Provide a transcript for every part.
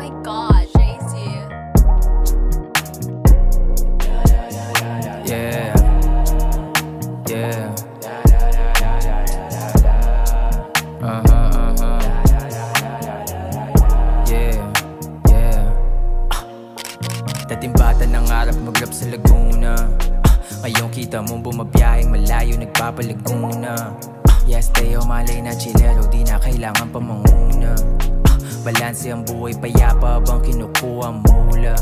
my god, JC. Yeah. Yeah. Yeah. Yeah. Dating bata nangarap mag-rap sa Laguna. Ngayon kita mo bumabiyaheng malayo nagpapalaguna. Yes, Teo, malay na chilero, di na kailangan pa manguna. Balanse ang buhay, payapa bang kinukuha mula.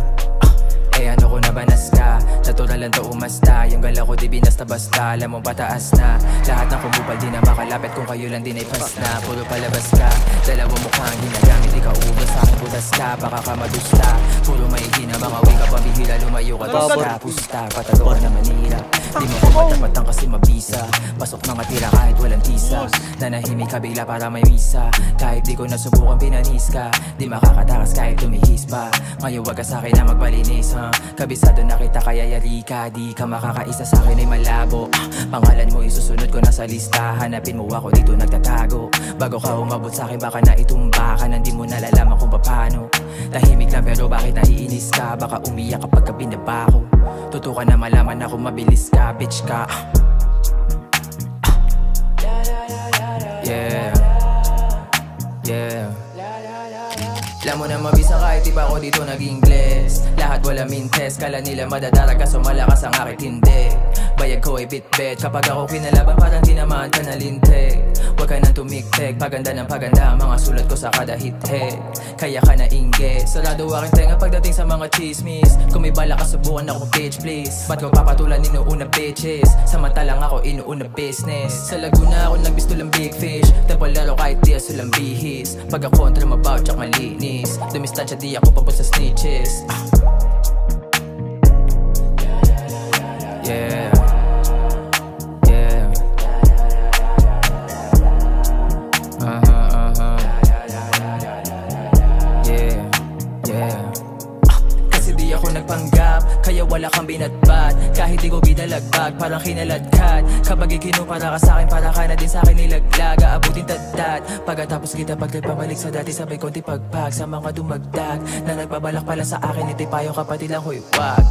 Eh ano ko na banas ka, natural lang to umasta. Yung gala ko di binasta-basta, alam mo pataas na. Lahat ng kumubal di na makalapit kung kayo lang din ay pas na. Puro palabas ka, dalawang mukhang ginagamit. Ikaw ubas sa akin butas ka, baka ka madusta. Puro maigi na mga wika, pambihira lumayo ka dusta. Pusta, patalo ka na Manila. Di mo ko matapatan kasi mabisa. Pasok mga tira kahit walang tisa. Nanahimik ka bigla para may misa. Kahit di ko nasubukan pinanis ka, di makakatakas kahit tumihis pa. Ngayon wag ka sa'kin na magpalinis ha. Kabisado na kita kaya yari ka. Di ka makakaisa sa'kin ay malabo. Pangalan mo isusunod ko na sa lista. Hanapin mo ako dito nagtatago. Bago ka umabot sa'kin baka na itumba ka. Nandi mo nalalaman kung paano. Tahimik lang pero bakit naiinis ka? Baka umiyak kapag ka binaba ko. Tutukan na malaman ako mabilis ka, bitch ka. Yeah. Yeah. Alam mo na mabisa kahit di pa ako dito nag-Ingles. Lahat wala mintes, kala nila madadarag kaso malakas ang akit hindi. Bayag ko ay bitbet, kapag ako kinalaban parang di naman ka nalintek. Huwag ka nang tumiktek, paganda ng paganda ang mga sulat ko sa kada hit-hit. Kaya ka na ingge, sarado aking tenga pagdating sa mga chismis. Kung may bala ka subukan ako bitch please. Ba't ko papatulan inuuna bitches, samantalang ako inuuna business. Sa Laguna ako nagbisto lang big fish, tapalaro kahit di aso lang bihis. Pag ako kontra mabaw tsak malinis, dumistansya di ako papos sa snitches. Yeah. Yeah. Yeah. Yeah. Kasi di ako nagpanggap, kaya wala kang binatbat. Kahit di ko binalagbag, parang kinaladkad. Kapag ikinupara ka sa'kin, para ka na din sa'kin nilaglag. Aabutin tatat, pagkatapos kita pagpabalik sa dati. Sabay konti pagpag sa mga dumagdag na nagbabalak pala sa akin. Ito'y payo kapatid lang, huy wag.